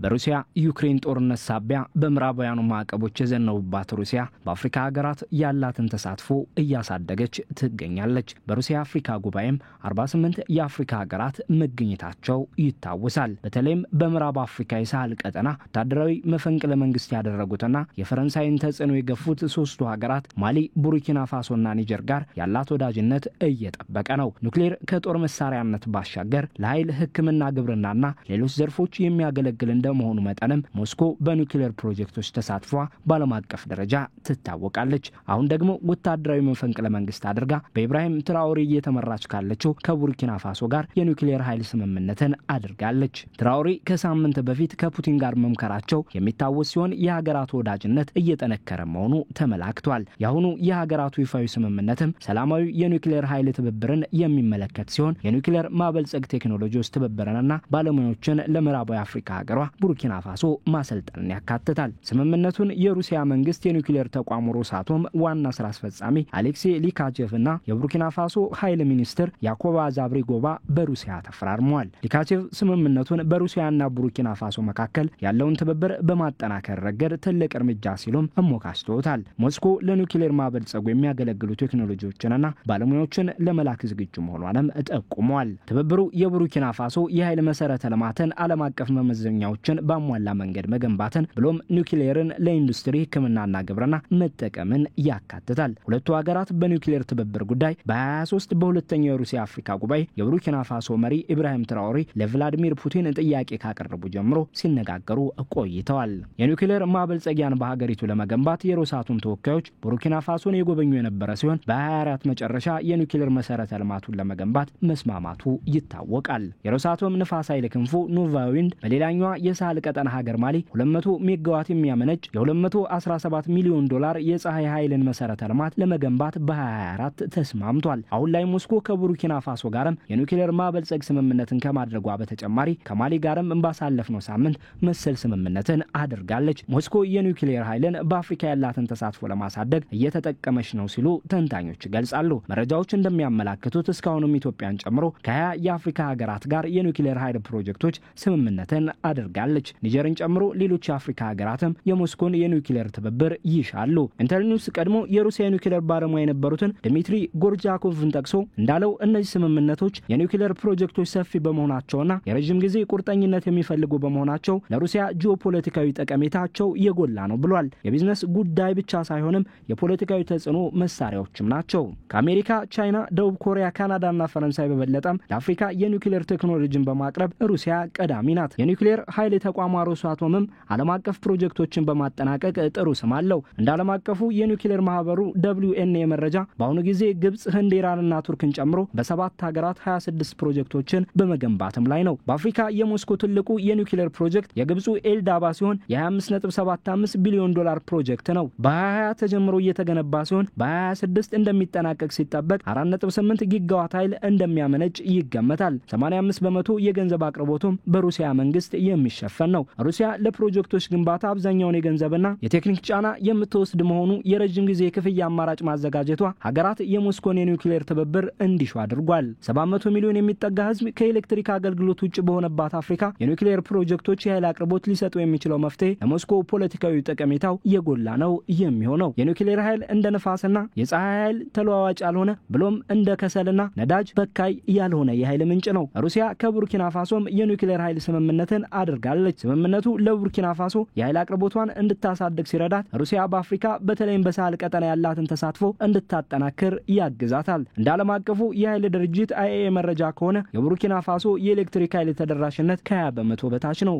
በሩሲያ ዩክሬን ጦርነት ሳቢያ በምዕራባውያኑ ማዕቀቦች የዘነቡባት ሩሲያ በአፍሪካ ሀገራት ያላትን ተሳትፎ እያሳደገች ትገኛለች። በሩሲያ አፍሪካ ጉባኤም 48 የአፍሪካ ሀገራት መገኘታቸው ይታወሳል። በተለይም በምዕራብ አፍሪካ የሳህል ቀጠና ወታደራዊ መፈንቅለ መንግስት ያደረጉትና የፈረንሳይን ተጽዕኖ የገፉት ሶስቱ ሀገራት ማሊ፣ ቡርኪና ፋሶና ኒጀር ጋር ያላት ወዳጅነት እየጠበቀ ነው። ኑክሌር ከጦር መሳሪያነት ባሻገር ለኃይል ሕክምና፣ ግብርናና ሌሎች ዘርፎች የሚያገለግል እንደመሆኑ መጠንም ሞስኮ በኑክሌር ፕሮጀክቶች ተሳትፏ በዓለም አቀፍ ደረጃ ትታወቃለች። አሁን ደግሞ ወታደራዊ መፈንቅለ መንግስት አድርጋ በኢብራሂም ትራኦሬ እየተመራች ካለችው ከቡርኪና ፋሶ ጋር የኑክሌር ኃይል ስምምነትን አድርጋለች። ትራኦሬ ከሳምንት በፊት ከፑቲን ጋር መምከራቸው የሚታወስ ሲሆን የሀገራቱ ወዳጅነት እየጠነከረ መሆኑ ተመላክቷል። የአሁኑ የሀገራቱ ይፋዊ ስምምነትም ሰላማዊ የኑክሌር ኃይል ትብብርን የሚመለከት ሲሆን የኑክሌር ማበልጸግ ቴክኖሎጂዎች ትብብርንና ባለሙያዎችን ለምዕራባዊ አፍሪካ ሀገሯ ቡርኪና ፋሶ ማሰልጠንን ያካትታል። ስምምነቱን የሩሲያ መንግስት የኑክሌር ተቋም ሮሳቶም ዋና ስራ አስፈጻሚ አሌክሲ ሊካቼቭና የቡርኪና ፋሶ ኃይል ሚኒስትር ያኮባ ዛብሪጎባ በሩሲያ ተፈራርመዋል። ሊካቼቭ ስምምነቱን በሩሲያና ቡርኪና ፋሶ መካከል ያለውን ትብብር በማጠናከር ረገድ ትልቅ እርምጃ ሲሉም አሞካሽተውታል። ሞስኮ ለኑክሌር ማበልጸጉ የሚያገለግሉ ቴክኖሎጂዎችንና ባለሙያዎችን ለመላክ ዝግጁ መሆኗንም ጠቁመዋል። ትብብሩ የቡርኪና ፋሶ የኃይል መሰረተ ልማትን ዓለም አቀፍ መመዘኛዎችን ባሟላ መንገድ መገንባትን ብሎም ኑክሌርን ለኢንዱስትሪ ሕክምናና ግብርና መጠቀምን ያካትታል። ሁለቱ ሀገራት በኑክሌር ትብብር ጉዳይ በ23 በሁለተኛው የሩሲያ አፍሪካ ጉባኤ የቡርኪና ፋሶ መሪ ኢብራሂም ትራኦሬ ለቭላዲሚር ፑቲን ጥያቄ ካቀረቡ ጀምሮ ሲነጋገሩ ቆይተዋል። የኑክሌር ማበልጸጊያን በሀገሪቱ ለመገንባት የሮሳቶም ተወካዮች ቡርኪና ፋሶን የጎበኙ የነበረ ሲሆን በ24 መጨረሻ የኑክሌር መሰረተ ልማቱን ለመገንባት መስማማቱ ይታወቃል። የሮሳቶም ንፋስ ኃይል ክንፉ ኖቫ ዊንድ በሌላኛዋ የሳህል ቀጠና ሀገር ማሊ 200 ሜጋዋት የሚያመነጭ የ217 ሚሊዮን ዶላር የፀሐይ ኃይልን መሰረተ ልማት ለመገንባት በ24 ተስማምቷል። አሁን ላይ ሞስኮ ከቡርኪና ፋሶ ጋርም የኑክሌር ማበልጸግ ስምምነትን ከማድረጓ በተጨማሪ ከማሊ ጋርም ባሳለፍነው ሳምንት መሰል ስምምነትን አድርጋለች። ሞስኮ የኑክሌር ኃይልን በአፍሪካ ያላትን ተሳትፎ ለማሳደግ እየተጠቀመች ነው ሲሉ ተንታኞች ገልጻሉ። መረጃዎች እንደሚያመላክቱት እስካሁንም ኢትዮጵያን ጨምሮ ከ20 የአፍሪካ ሀገራት ጋር የኑክሌር ኃይል ፕሮጀክቶች ስምምነትን አድርጋለች። ኒጀርን ጨምሮ ሌሎች የአፍሪካ ሀገራትም የሞስኮን የኑክሌር ትብብር ይሻሉ። ኢንተርኒውስ ቀድሞ የሩሲያ የኑክሌር ባለሙያ የነበሩትን ድሚትሪ ጎርጃኮቭን ጠቅሶ እንዳለው እነዚህ ስምምነቶች የኑክሌር ፕሮጀክቶች ሰፊ በመሆናቸውና የረጅም ጊዜ ቁርጠኝነት የሚፈልጉ በመሆናቸው ለሩሲያ ጂኦፖለቲካዊ ጠቀሜታቸው የጎላ ነው ብሏል። የቢዝነስ ጉዳይ ብቻ ሳይሆንም የፖለቲካዊ ተጽዕኖ መሳሪያዎችም ናቸው። ከአሜሪካ፣ ቻይና፣ ደቡብ ኮሪያ፣ ካናዳና ፈረንሳይ በበለጠም ለአፍሪካ የኑክሌር ቴክኖሎጂን በማቅረብ ሩሲያ ቀዳሚ ናት። የኑክሌር ኃይል ተቋሟ ሮሳቶምም ዓለም አቀፍ ፕሮጀክቶችን በማጠናቀቅ ጥሩ ስም አለው። እንደ ዓለም አቀፉ የኑክሌር ማህበሩ WNA መረጃ በአሁኑ ጊዜ ግብጽ፣ ህንድ፣ ኢራንና ቱርክን ጨምሮ በ7 ሀገራት 26 ፕሮጀክቶችን በመገንባትም ላይ ነው። በአፍሪካ የሞስኮ ትልቁ የኑክሌር ፕሮጀክት የግብጹ ኤልዳባ ሲሆን የ25.75 ቢሊዮን ዶላር ፕሮጀክት ነው። በ2020 ተጀምሮ እየተገነባ ሲሆን በ2026 እንደሚጠናቀቅ ሲጠበቅ 4.8 ጊጋዋት ኃይል እንደሚያመነጭ ይገመታል። 85 በመቶ የገንዘብ አቅርቦቱም በሩሲያ መንግስት የሚሸፈን ነው። ሩሲያ ለፕሮጀክቶች ግንባታ አብዛኛውን የገንዘብና የቴክኒክ ጫና የምትወስድ መሆኑ የረጅም ጊዜ ክፍያ አማራጭ ማዘጋጀቷ ሀገራት የሞስኮን የኑክሌር ትብብር እንዲሹ አድርጓል። 700 ሚሊዮን የሚጠጋ ህዝብ ከኤሌክትሪክ አገልግሎት ውጭ በሆነባት አፍሪካ የኑክሌር ፕሮጀክቶች የኃይል አቅርቦት ሊሰጡ የሚችለው መፍትሄ ለሞስኮ ፖለቲካዊ ጠቀሜታው የጎላ ነው የሚሆነው። የኑክሌር ኃይል እንደ ነፋስና የፀሐይ ኃይል ተለዋዋጭ ያልሆነ ብሎም እንደ ከሰልና ነዳጅ በካይ ያልሆነ የኃይል ምንጭ ነው። ሩሲያ ከቡርኪና ፋሶም የኑክሌር ኃይል ስምምነትን አድርጋለች። ስምምነቱ ለቡርኪና ፋሶ የኃይል አቅርቦቷን እንድታሳድግ ሲረዳት ሩሲያ በአፍሪካ በተለይም በሳህል ቀጠና ያላትን ተሳትፎ እንድታጠናክር ያግዛታል። እንደ ዓለም አቀፉ የኃይል ድርጅት IEA መረጃ ከሆነ የቡርኪና ፋሶ የኤሌክትሪክ ኃይል ተደራሽነት ከ20 በመቶ በታች ነው።